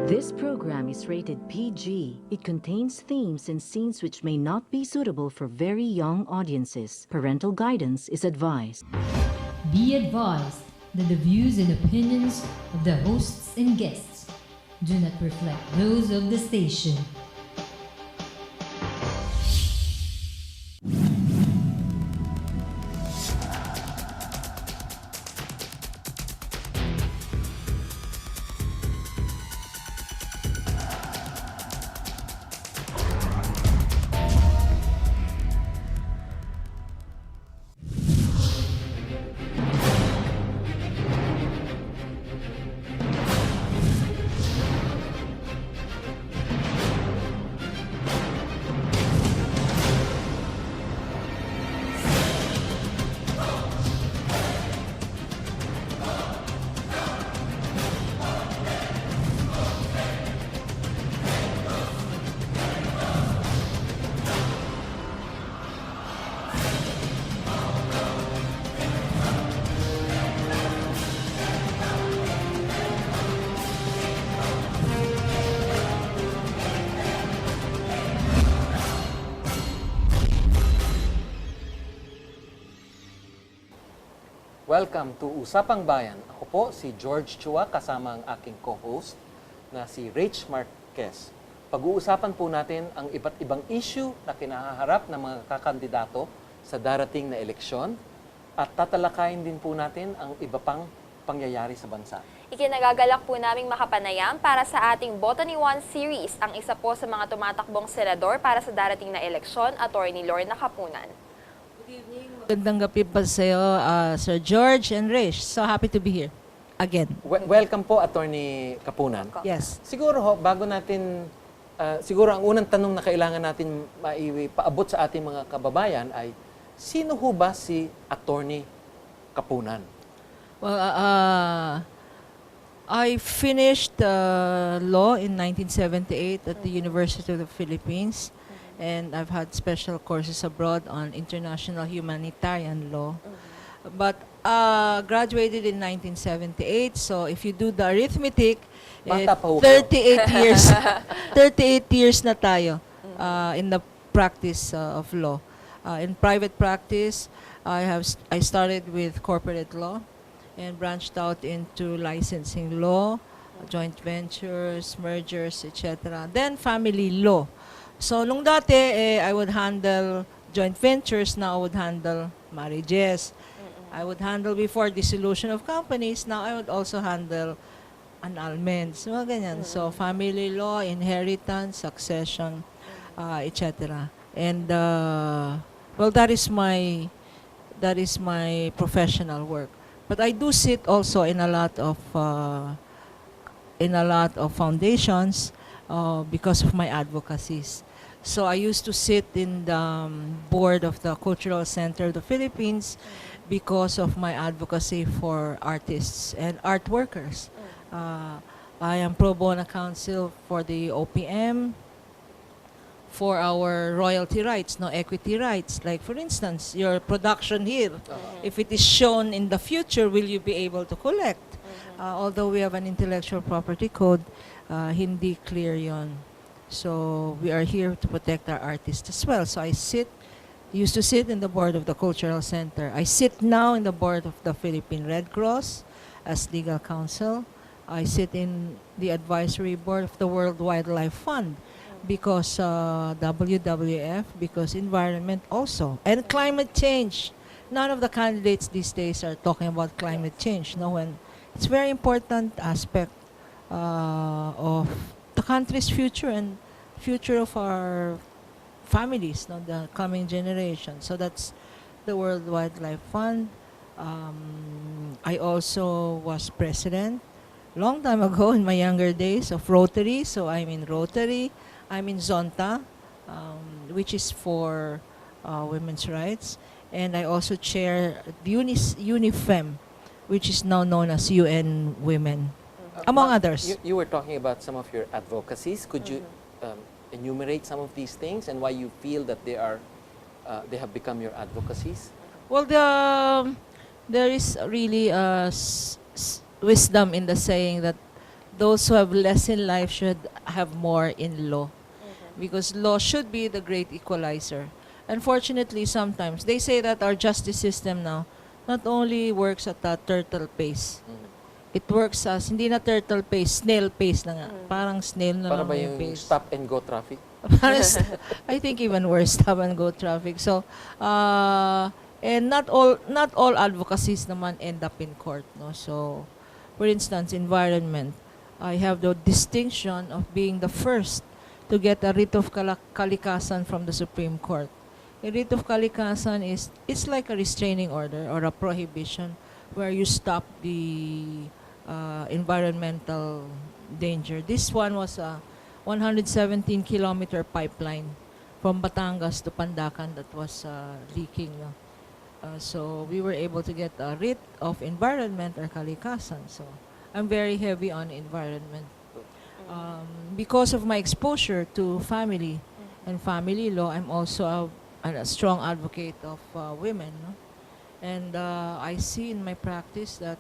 This program is rated PG. It contains themes and scenes which may not be suitable for very young audiences. Parental guidance is advised. Be advised that the views and opinions of the hosts and guests do not reflect those of the station. Welcome to Usapang Bayan. Ako po si George Chua kasama ang aking co-host na si Rach Marquez. Pag-uusapan po natin ang iba't ibang issue na kinahaharap ng mga kakandidato sa darating na eleksyon at tatalakayin din po natin ang iba pang pangyayari sa bansa. Ikinagagalak po naming makapanayam para sa ating Botany 1 series ang isa po sa mga tumatakbong senador para sa darating na eleksyon, Atty Lorna Kapunan. Magandang gabi pa sa iyo, Sir George and Rish. So happy to be here again. Welcome po, Atty Kapunan. Yes. Siguro ho, bago natin, siguro ang unang tanong na kailangan natin paabot sa ating mga kababayan ay, sino ho ba si Atty Kapunan? Well, I finished law in 1978 at the University of the Philippines. And I've had special courses abroad on international humanitarian law. But graduated in 1978, so if you do the arithmetic, Bata pa ho 38 years. 38 years na tayo in the practice of law. In private practice, I started with corporate law and branched out into licensing law, joint ventures, mergers, etc. Then family law. So, nung dati, I would handle joint ventures, now I would handle marriages. I would handle before dissolution of companies, now I would also handle annulments. So, ganyan. So, family law, inheritance, succession, etc. And, well, that is my professional work. But I do sit also in a lot of foundations because of my advocacies. So I used to sit in the board of the Cultural Center of the Philippines because of my advocacy for artists and art workers. I am pro bono counsel for the OPM, for our royalty rights, no equity rights. Like for instance, your production here, if it is shown in the future, will you be able to collect? Although we have an intellectual property code, hindi clear yon. So we are here to protect our artists as well. So I used to sit in the board of the Cultural Center. I sit now in the board of the Philippine Red Cross as legal counsel. I sit in the advisory board of the World Wildlife Fund because WWF, because environment also. And climate change. None of the candidates these days are talking about climate change. No, when it's very important aspect of the country's future and future of our families, no, the coming generation. So that's the World Wildlife Fund. I also was president long time ago in my younger days of Rotary. So I'm in Rotary. I'm in Zonta, which is for women's rights. And I also chair the UNIFEM, which is now known as UN Women. Among others. You were talking about some of your advocacies. Could you enumerate some of these things and why you feel that they have become your advocacies? Well, there is really wisdom in the saying that those who have less in life should have more in law, because law should be the great equalizer. Unfortunately, sometimes they say that our justice system now not only works at a turtle pace, it works as, hindi na turtle pace, snail pace na nga. Parang snail na Para lang ba yung yung pace. stop and go traffic? Parang I think even worse, stop and go traffic. So, and not all advocacies naman end up in court, no? So, for instance, environment, I have the distinction of being the first to get a writ of kalikasan from the Supreme Court. A writ of kalikasan it's like a restraining order or a prohibition where you stop the environmental danger. This one was a 117-kilometer pipeline from Batangas to Pandacan that was leaking. No? So we were able to get a writ of environment or kalikasan. So I'm very heavy on environment. Because of my exposure to family and family law, I'm also a strong advocate of women. No? And I see in my practice that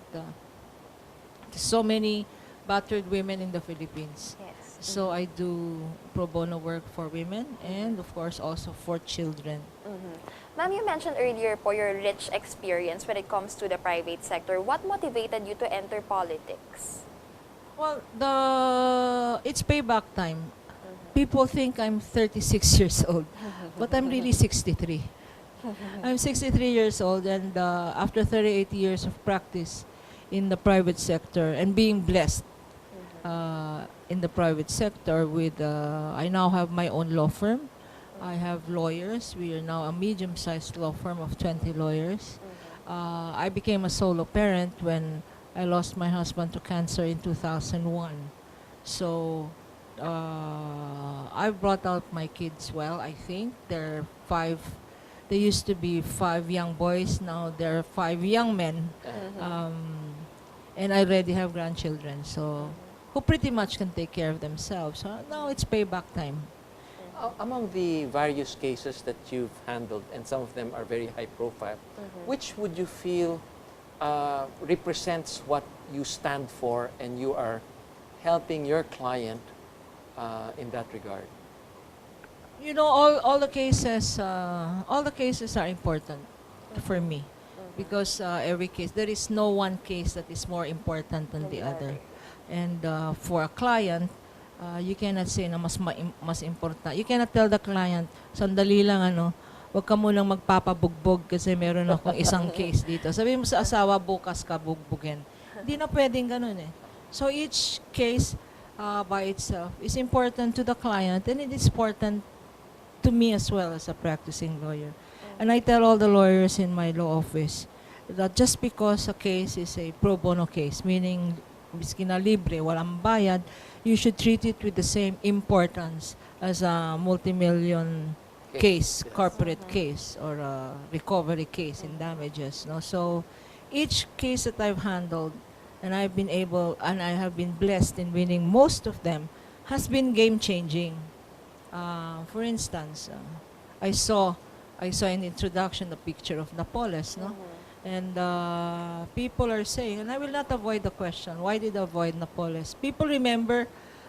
so many battered women in the Philippines. Yes. So I do pro bono work for women and of course also for children. Ma'am, you mentioned earlier po your rich experience when it comes to the private sector. What motivated you to enter politics? Well, it's payback time. People think I'm 36 years old, but I'm really 63. I'm 63 years old, and after 38 years of practice in the private sector and being blessed in the private sector with, I now have my own law firm. I have lawyers. We are now a medium-sized law firm of 20 lawyers. I became a solo parent when I lost my husband to cancer in 2001. So I brought out my kids well, I think. There are 5. They used to be 5 young boys. Now there are 5 young men. And I already have grandchildren, so who pretty much can take care of themselves. So now it's payback time. Among the various cases that you've handled, and some of them are very high profile, which would you feel represents what you stand for and you are helping your client in that regard? You know, all the cases are important for me, because every case, there is no one case that is more important than the other. And for a client, you cannot say na mas important. You cannot tell the client, sandali lang wag ka munang magpapabugbog kasi meron akong isang case dito. Sabi mo sa asawa, bukas ka bugbugin. Hindi na pwedeng ganun eh. So each case by itself is important to the client, and it is important to me as well as a practicing lawyer. And I tell all the lawyers in my law office that just because a case is a pro bono case, meaning miskin na libre, walang bayad, you should treat it with the same importance as a multi-million case, corporate case, or a recovery case in damages. No? So each case that I've handled, and I have been blessed in winning most of them, has been game-changing. For instance, I saw in the introduction the picture of Napoles, no? And people are saying, and I will not avoid the question, why did I avoid Napoles? People remember,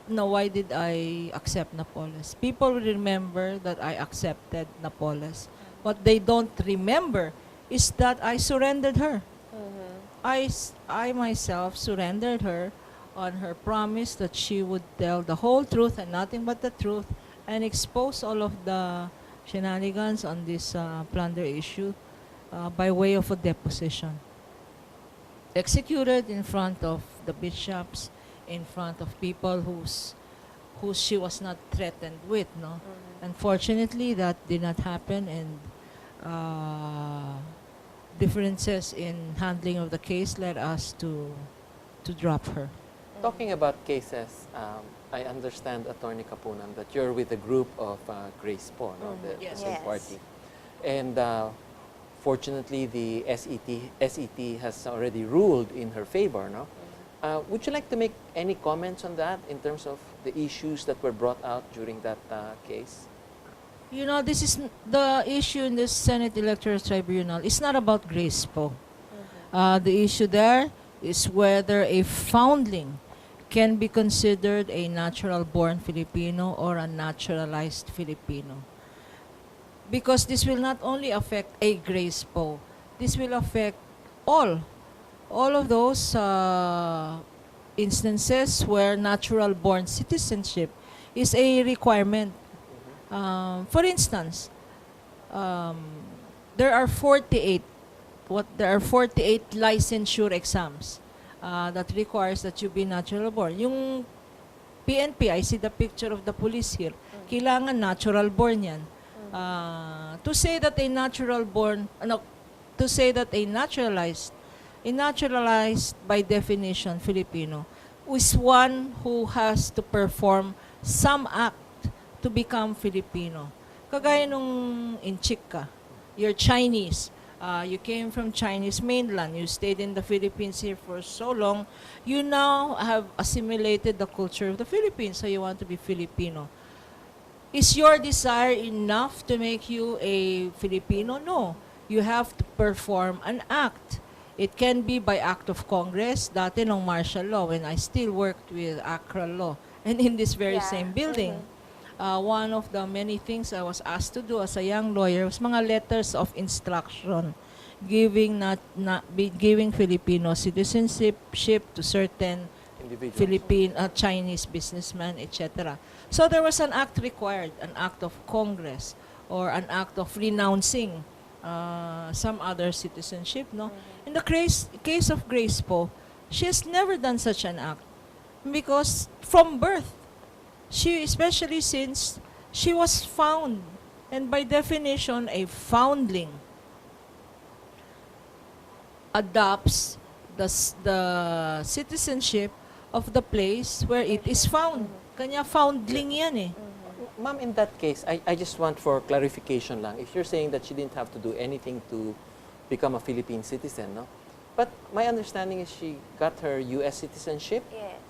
why did I accept Napoles? People remember that I accepted Napoles. What they don't remember is that I surrendered her. I myself surrendered her on her promise that she would tell the whole truth and nothing but the truth, and expose all of the shenanigans on this plunder issue by way of a deposition. Executed in front of the bishops, in front of people who she was not threatened with, no? Unfortunately, that did not happen, and differences in handling of the case led us to drop her. Talking about cases, I understand, Atty Kapunan, that you're with a group of Grace po, no? The Yes. same Yes. party. And fortunately, the SET has already ruled in her favor, no? Would you like to make any comments on that in terms of the issues that were brought out during that case? You know, this is the issue in the Senate Electoral Tribunal. It's not about Grace po. The issue there is whether a foundling can be considered a natural-born Filipino or a naturalized Filipino. Because this will not only affect a Grace Poe, this will affect all of those instances where natural-born citizenship is a requirement. For instance, there are 48 licensure exams that requires that you be natural born. Yung PNP, I see the picture of the police here. Kailangan natural born yan. To say that a naturalized by definition Filipino is one who has to perform some act to become Filipino. Kagaya nung in Chika, you're Chinese. You came from Chinese mainland. You stayed in the Philippines here for so long. You now have assimilated the culture of the Philippines, so you want to be Filipino. Is your desire enough to make you a Filipino? No. You have to perform an act. It can be by act of Congress, dati nung martial law, when I still worked with Accra Law, and in this very same building. One of the many things I was asked to do as a young lawyer was mga letters of instruction, giving Filipino citizenship to certain Philippine Chinese businessmen, etc. So there was an act required, an act of Congress, or an act of renouncing some other citizenship. No, in the case of Grace Poe, she has never done such an act because from birth. Especially since she was found, and by definition, a foundling adopts the citizenship of the place where it is found. Kanya foundling yan eh. Ma'am, in that case, I just want for clarification lang. If you're saying that she didn't have to do anything to become a Philippine citizen, no? But my understanding is she got her U.S. citizenship,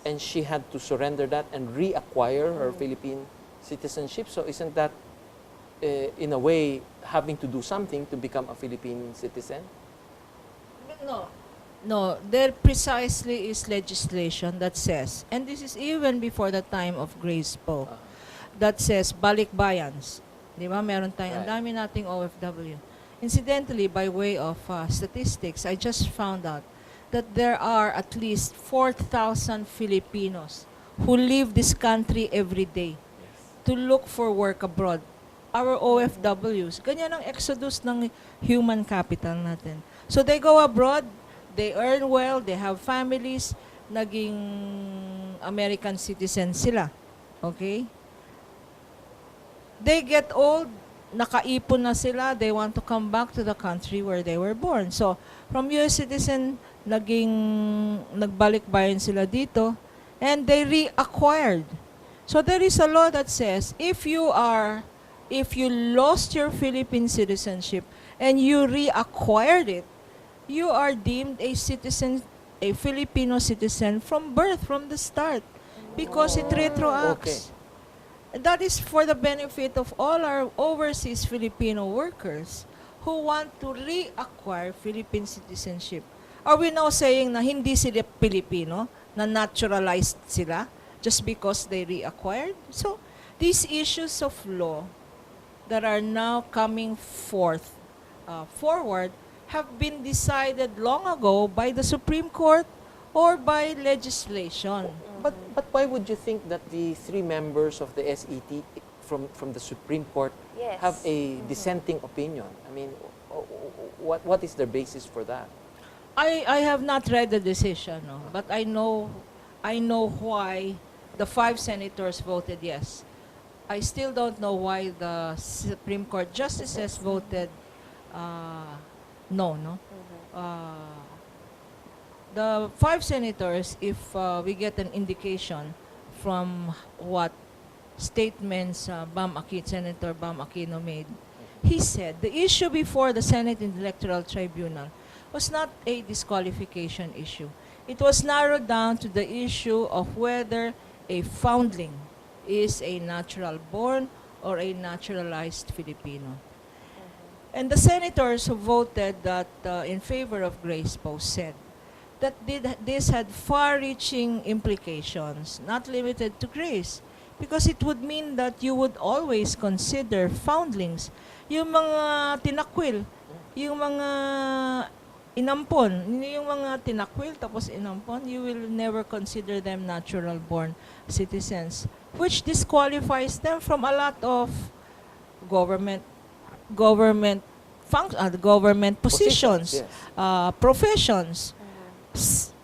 and she had to surrender that and reacquire her Philippine citizenship. So isn't that, in a way, having to do something to become a Philippine citizen? No, there precisely is legislation that says, and this is even before the time of Grace Poe, that says balik bayans. Di ba? Meron tayong, ang dami nating OFW. Incidentally, by way of statistics, I just found out that there are at least 4,000 Filipinos who leave this country every day to look for work abroad. Our OFWs, ganyan ang exodus ng human capital natin. So they go abroad, they earn well, they have families, naging American citizens sila. Okay? They get old, nakaipon na sila, they want to come back to the country where they were born. So, from US citizen, nagbalik bayan sila dito, and they reacquired. So, there is a law that says, if you lost your Philippine citizenship, and you reacquired it, you are deemed a citizen, a Filipino citizen from birth, from the start, because it retroacts. That is for the benefit of all our overseas Filipino workers who want to reacquire Philippine citizenship. Are we now saying na hindi sila Pilipino, na naturalized sila just because they reacquired? So, these issues of law that are now coming forward have been decided long ago by the Supreme Court or by legislation. But why would you think that the three members of the SET from the Supreme Court have a dissenting opinion? I mean, what is their basis for that? I have not read the decision, no, but I know why the 5 senators voted yes. I still don't know why the Supreme Court justices voted no. The 5 senators, if we get an indication from what statements Senator Bam Aquino made, he said the issue before the Senate Electoral Tribunal was not a disqualification issue. It was narrowed down to the issue of whether a foundling is a natural-born or a naturalized Filipino. And the senators who voted that in favor of Grace Poe said that this had far-reaching implications, not limited to Grace, because it would mean that you would always consider foundlings, yung mga tinakwil, yung mga inampon, yung mga tinakwil tapos inampon, you will never consider them natural-born citizens, which disqualifies them from a lot of government positions, Yes. professions,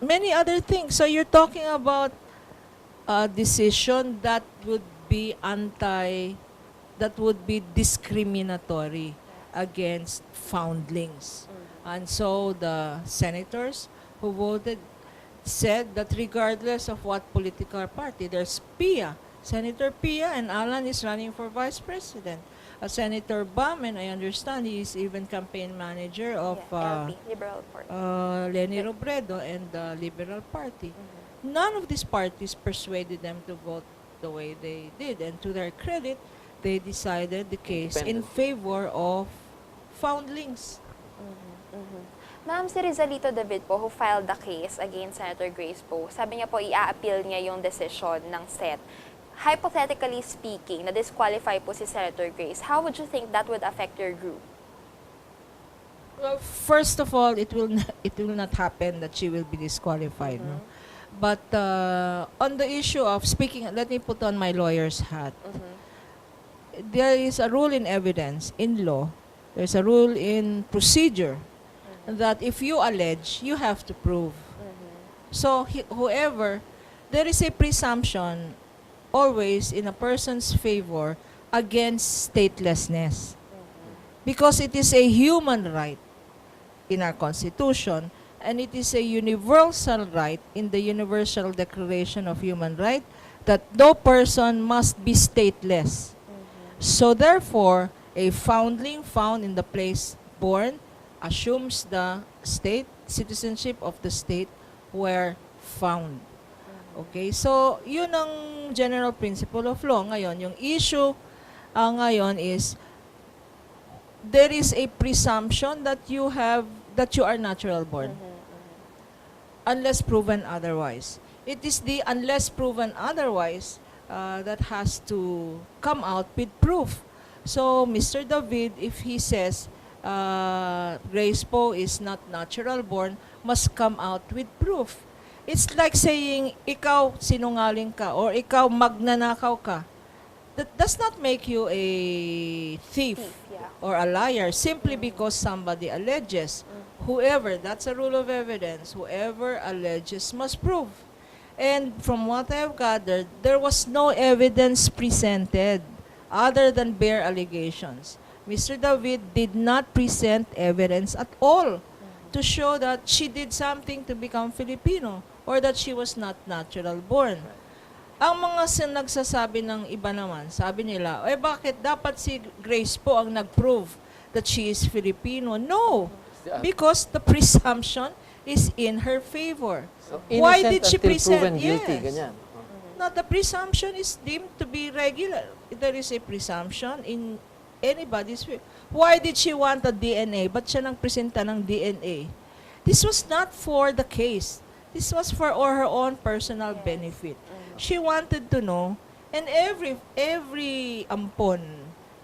many other things. So you're talking about a decision that would be discriminatory against foundlings. And so the senators who voted said that regardless of what political party, there's Pia, Senator Pia, and Alan is running for vice president. Senator Bam, and I understand he is even campaign manager of LP, Liberal Party. Leni Robredo and the Liberal Party. None of these parties persuaded them to vote the way they did, and to their credit, they decided the case in favor of foundlings. Ma'am, si Rizalito David po, who filed the case against Senator Grace po, sabi niya po, i-a-appeal niya yung decision ng SET. Hypothetically speaking, na-disqualify po si Senator Grace, how would you think that would affect your group? Well, first of all, it will not happen that she will be disqualified. No? But on the issue of speaking, let me put on my lawyer's hat. There is a rule in evidence, in law, there's a rule in procedure, that if you allege, you have to prove. So whoever, there is a presumption always in a person's favor against statelessness. Because it is a human right in our Constitution, and it is a universal right in the Universal Declaration of Human Rights that no person must be stateless. So therefore, a foundling found in the place born assumes the state, citizenship of the state where found. Okay, so yun ang general principle of law. Ngayon, yung issue ngayon is there is a presumption that you are natural born unless proven otherwise. It is the unless proven otherwise that has to come out with proof. So Mr. David, if he says Grace po is not natural born, must come out with proof. It's like saying ikaw sinungaling ka or ikaw magnanakaw ka. That does not make you a thief or a liar simply because somebody alleges. Whoever, that's a rule of evidence, whoever alleges must prove. And from what I have gathered, there was no evidence presented other than bare allegations. Mr. David did not present evidence at all to show that she did something to become Filipino or that she was not natural born. Ang mga nagsasabi ng iba naman, sabi nila, bakit dapat si Grace po ang nag-prove that she is Filipino? No, because the presumption is in her favor. So, Why innocent did she until present? proven guilty, Yes. ganyan. Now, the presumption is deemed to be regular. There is a presumption in anybody's way. Why did she want a DNA? Ba't siya nang presenta ng DNA? This was not for the case. This was for her own personal benefit. She wanted to know, and every ampon,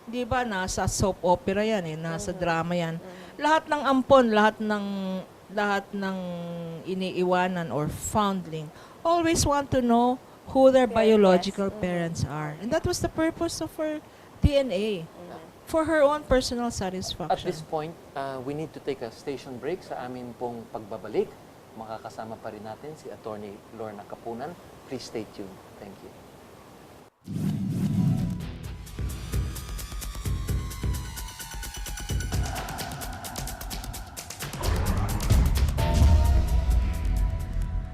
di ba, nasa soap opera yan nasa drama yan. Lahat ng ampon, lahat ng iniiwanan or foundling, always want to know who their biological parents are. And that was the purpose of her DNA, for her own personal satisfaction. At this point, we need to take a station break sa amin pong pagbabalik. Makakasama pa rin natin si Atty. Lorna Kapunan. Please stay tuned. Thank you.